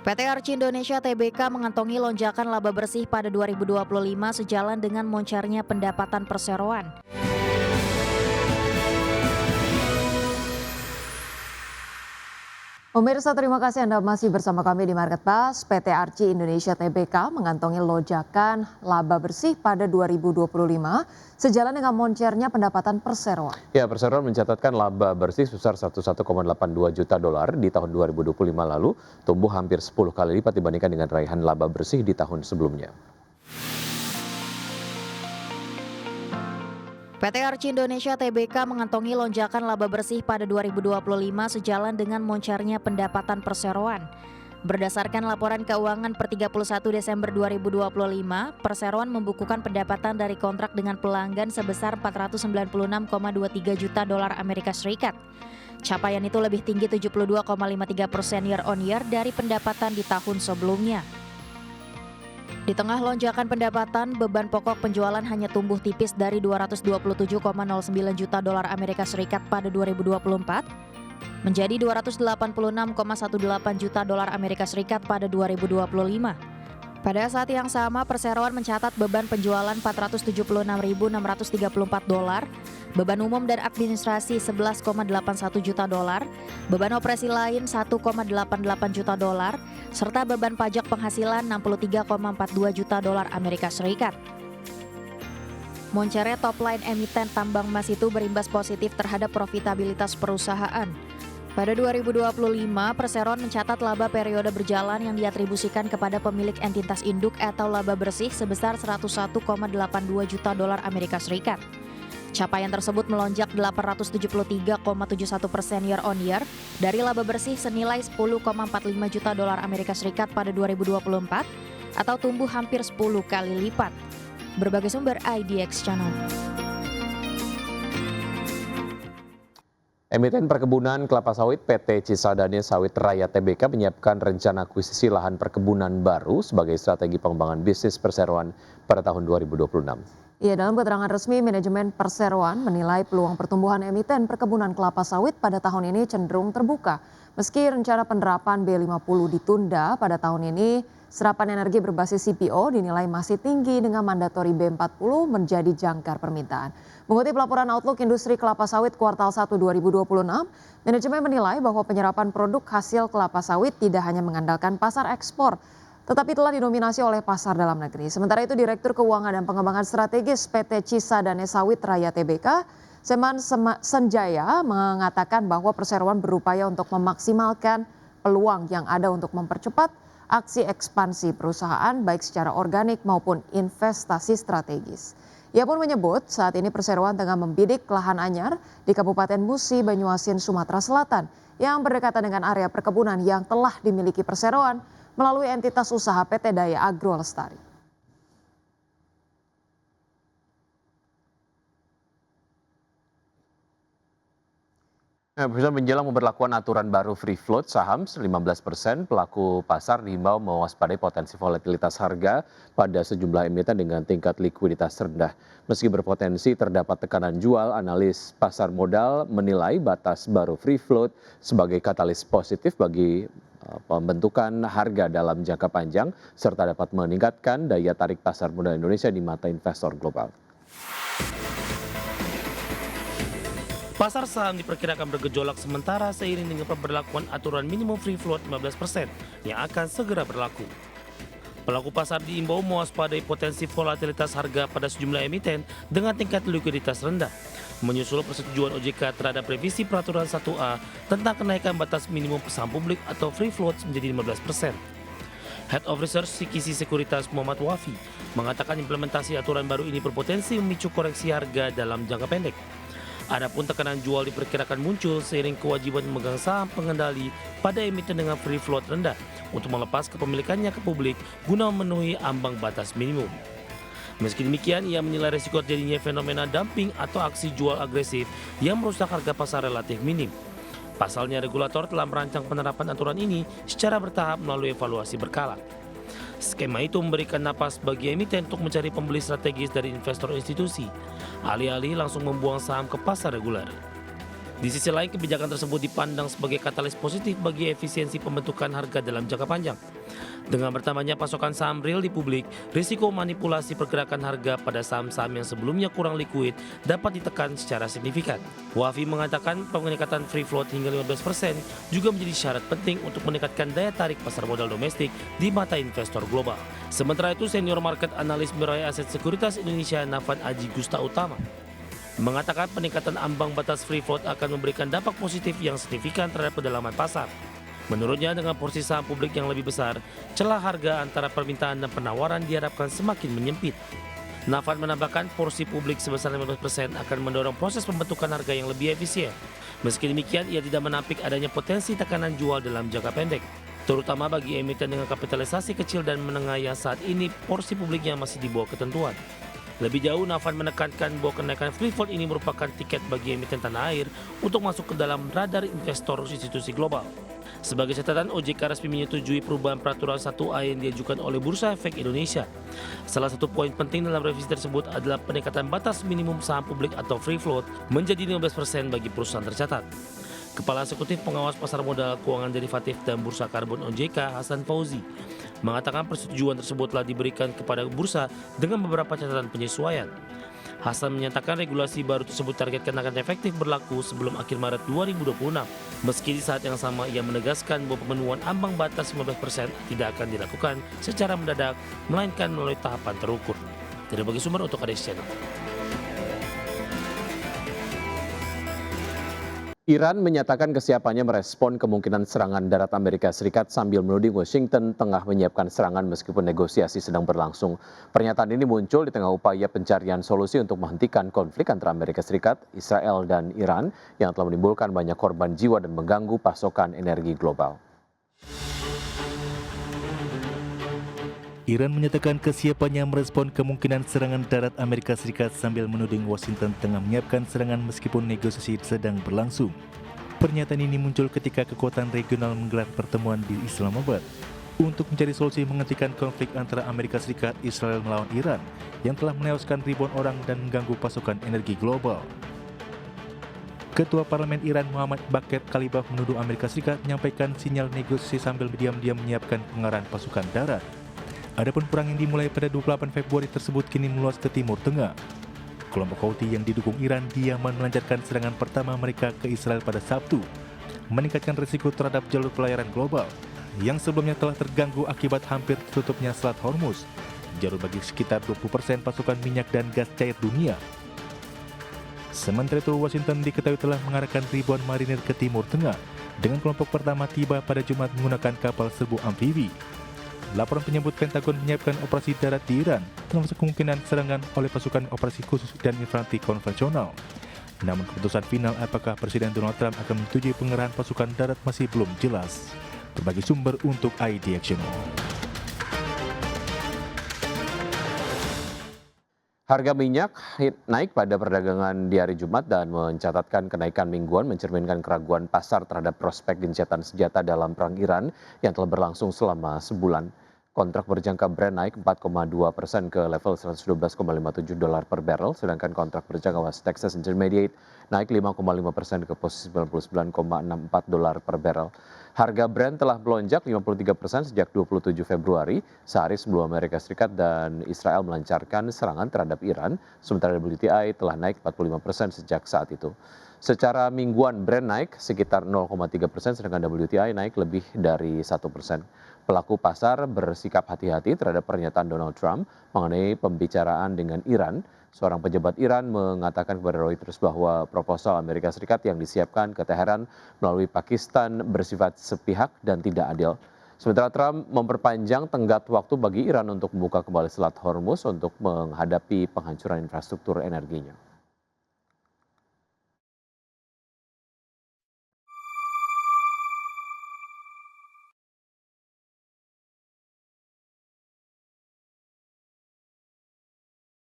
PT Arci Indonesia Tbk mengantongi lonjakan laba bersih pada 2025 sejalan dengan moncernya pendapatan perseroan. Pemirsa, terima kasih Anda masih bersama kami di Market Pass. PT Arci Indonesia Tbk mengantongi lonjakan laba bersih pada 2025 sejalan dengan moncernya pendapatan perseroan. Ya, perseroan mencatatkan laba bersih sebesar 11,82 juta dolar di tahun 2025 lalu, tumbuh hampir 10 kali lipat dibandingkan dengan raihan laba bersih di tahun sebelumnya. PT Arci Indonesia Tbk mengantongi lonjakan laba bersih pada 2025 sejalan dengan moncernya pendapatan perseroan. Berdasarkan laporan keuangan per 31 Desember 2025, perseroan membukukan pendapatan dari kontrak dengan pelanggan sebesar 496,23 juta dolar Amerika Serikat. Capaian itu lebih tinggi 72,53% year on year dari pendapatan di tahun sebelumnya. Di tengah lonjakan pendapatan, beban pokok penjualan hanya tumbuh tipis dari 227,09 juta dolar Amerika Serikat pada 2024 menjadi 286,18 juta dolar Amerika Serikat pada 2025. Pada saat yang sama, perseroan mencatat beban penjualan 476.634 dolar, beban umum dan administrasi 11,81 juta dolar, beban operasi lain 1,88 juta dolar, serta beban pajak penghasilan 63,42 juta dolar Amerika Serikat. Moncernya top line emiten tambang emas itu berimbas positif terhadap profitabilitas perusahaan. Pada 2025, perseroan mencatat laba periode berjalan yang diatribusikan kepada pemilik entitas induk atau laba bersih sebesar 101,82 juta dolar Amerika Serikat. Capaian tersebut melonjak 873,71% year on year dari laba bersih senilai 10,45 juta dolar Amerika Serikat pada 2024 atau tumbuh hampir 10 kali lipat. Berbagai sumber IDX Channel. Emiten perkebunan kelapa sawit PT Cisadane Sawit Raya Tbk menyiapkan rencana akuisisi lahan perkebunan baru sebagai strategi pengembangan bisnis perseroan pada tahun 2026. Ya, dalam keterangan resmi, manajemen perseroan menilai peluang pertumbuhan emiten perkebunan kelapa sawit pada tahun ini cenderung terbuka. Meski rencana penerapan B50 ditunda pada tahun ini, serapan energi berbasis CPO dinilai masih tinggi dengan mandatori B40 menjadi jangkar permintaan. Mengutip laporan Outlook Industri Kelapa Sawit kuartal 1 2026, manajemen menilai bahwa penyerapan produk hasil kelapa sawit tidak hanya mengandalkan pasar ekspor, tetapi telah didominasi oleh pasar dalam negeri. Sementara itu, Direktur Keuangan dan Pengembangan Strategis PT Cisadane Sawit Raya Tbk, Seman Senjaya, mengatakan bahwa perseroan berupaya untuk memaksimalkan peluang yang ada untuk mempercepat aksi ekspansi perusahaan baik secara organik maupun investasi strategis. Ia pun menyebut saat ini perseroan tengah membidik lahan anyar di Kabupaten Musi, Banyuasin, Sumatera Selatan yang berdekatan dengan area perkebunan yang telah dimiliki perseroan melalui entitas usaha PT Daya Agro Lestari. Menjelang pemberlakuan aturan baru free float saham 15%, pelaku pasar diimbau mewaspadai potensi volatilitas harga pada sejumlah emiten dengan tingkat likuiditas rendah. Meski berpotensi terdapat tekanan jual, analis pasar modal menilai batas baru free float sebagai katalis positif bagi pembentukan harga dalam jangka panjang serta dapat meningkatkan daya tarik pasar modal Indonesia di mata investor global. Pasar saham diperkirakan bergejolak sementara seiring dengan pemberlakuan aturan minimum free float 15% yang akan segera berlaku. Pelaku pasar diimbau mewaspadai potensi volatilitas harga pada sejumlah emiten dengan tingkat likuiditas rendah, menyusul persetujuan OJK terhadap revisi peraturan 1A tentang kenaikan batas minimum saham publik atau free float menjadi 15%. Head of Research Sikisi Sekuritas Muhammad Wafi mengatakan implementasi aturan baru ini berpotensi memicu koreksi harga dalam jangka pendek. Adapun tekanan jual diperkirakan muncul seiring kewajiban memegang saham pengendali pada emiten dengan free float rendah untuk melepas kepemilikannya ke publik guna memenuhi ambang batas minimum. Meski demikian, ia menilai risiko terjadinya fenomena dumping atau aksi jual agresif yang merusak harga pasar relatif minim. Pasalnya, regulator telah merancang penerapan aturan ini secara bertahap melalui evaluasi berkala. Skema itu memberikan napas bagi emiten untuk mencari pembeli strategis dari investor institusi, alih-alih langsung membuang saham ke pasar reguler. Di sisi lain, kebijakan tersebut dipandang sebagai katalis positif bagi efisiensi pembentukan harga dalam jangka panjang. Dengan bertambahnya pasokan saham real di publik, risiko manipulasi pergerakan harga pada saham-saham yang sebelumnya kurang likuid dapat ditekan secara signifikan. Wafi mengatakan peningkatan free float hingga 15% juga menjadi syarat penting untuk meningkatkan daya tarik pasar modal domestik di mata investor global. Sementara itu, senior market analis Mirae Aset Sekuritas Indonesia Nafan Aji Gusta Utama mengatakan peningkatan ambang batas free float akan memberikan dampak positif yang signifikan terhadap kedalaman pasar. Menurutnya, dengan porsi saham publik yang lebih besar, celah harga antara permintaan dan penawaran diharapkan semakin menyempit. Nafan menambahkan porsi publik sebesar 15% akan mendorong proses pembentukan harga yang lebih efisien. Meski demikian, ia tidak menampik adanya potensi tekanan jual dalam jangka pendek, terutama bagi emiten dengan kapitalisasi kecil dan menengah yang saat ini porsi publiknya masih di bawah ketentuan. Lebih jauh, Nafan menekankan bahwa kenaikan free float ini merupakan tiket bagi emiten tanah air untuk masuk ke dalam radar investor institusi global. Sebagai catatan, OJK resmi menyetujui perubahan peraturan 1A yang diajukan oleh Bursa Efek Indonesia. Salah satu poin penting dalam revisi tersebut adalah peningkatan batas minimum saham publik atau free float menjadi 15% bagi perusahaan tercatat. Kepala Eksekutif Pengawas Pasar Modal, Keuangan Derivatif dan Bursa Karbon OJK, Hasan Fauzi, mengatakan persetujuan tersebut telah diberikan kepada bursa dengan beberapa catatan penyesuaian. Hasan menyatakan regulasi baru tersebut targetkan akan efektif berlaku sebelum akhir Maret 2026. Meski di saat yang sama ia menegaskan bahwa pemenuhan ambang batas 15% tidak akan dilakukan secara mendadak, melainkan melalui tahapan terukur. Tidak bagi sumber untuk ADS Channel. Iran menyatakan kesiapannya merespon kemungkinan serangan darat Amerika Serikat sambil menuding Washington tengah menyiapkan serangan meskipun negosiasi sedang berlangsung. Pernyataan ini muncul di tengah upaya pencarian solusi untuk menghentikan konflik antara Amerika Serikat, Israel, dan Iran yang telah menimbulkan banyak korban jiwa dan mengganggu pasokan energi global. Iran menyatakan kesiapannya merespon kemungkinan serangan darat Amerika Serikat sambil menuding Washington tengah menyiapkan serangan meskipun negosiasi sedang berlangsung. Pernyataan ini muncul ketika kekuatan regional menggelar pertemuan di Islamabad untuk mencari solusi menghentikan konflik antara Amerika Serikat, Israel melawan Iran yang telah menewaskan ribuan orang dan mengganggu pasokan energi global. Ketua Parlemen Iran Muhammad Bakir Kalibaf menuduh Amerika Serikat menyampaikan sinyal negosiasi sambil diam-diam menyiapkan pengarahan pasukan darat. Adapun perang yang dimulai pada 28 Februari tersebut kini meluas ke Timur Tengah. Kelompok Houthi yang didukung Iran di Yaman melancarkan serangan pertama mereka ke Israel pada Sabtu, meningkatkan risiko terhadap jalur pelayaran global yang sebelumnya telah terganggu akibat hampir tertutupnya Selat Hormuz, jalur bagi sekitar 20% pasokan minyak dan gas cair dunia. Sementara itu, Washington diketahui telah mengarahkan ribuan marinir ke Timur Tengah dengan kelompok pertama tiba pada Jumat menggunakan kapal serbu amfibi. Laporan menyebut Pentagon menyiapkan operasi darat di Iran, termasuk kemungkinan serangan oleh pasukan operasi khusus dan infanteri konvensional. Namun keputusan final apakah Presiden Donald Trump akan menyetujui pengerahan pasukan darat masih belum jelas. Berbagi sumber untuk ID Action. Harga minyak naik pada perdagangan di hari Jumat dan mencatatkan kenaikan mingguan mencerminkan keraguan pasar terhadap prospek gencatan senjata dalam perang Iran yang telah berlangsung selama sebulan. Kontrak berjangka Brent naik 4,2% ke level $112,57 per barrel, sedangkan kontrak berjangka West Texas Intermediate naik 5,5% ke posisi $99,64 per barrel. Harga Brent telah melonjak 53% sejak 27 Februari, sehari sebelum Amerika Serikat dan Israel melancarkan serangan terhadap Iran, sementara WTI telah naik 45% sejak saat itu. Secara mingguan Brent naik sekitar 0,3%, sedangkan WTI naik lebih dari 1%. Pelaku pasar bersikap hati-hati terhadap pernyataan Donald Trump mengenai pembicaraan dengan Iran. Seorang pejabat Iran mengatakan kepada Reuters bahwa proposal Amerika Serikat yang disiapkan ke Teheran melalui Pakistan bersifat sepihak dan tidak adil. Sementara Trump memperpanjang tenggat waktu bagi Iran untuk membuka kembali Selat Hormuz untuk menghadapi penghancuran infrastruktur energinya.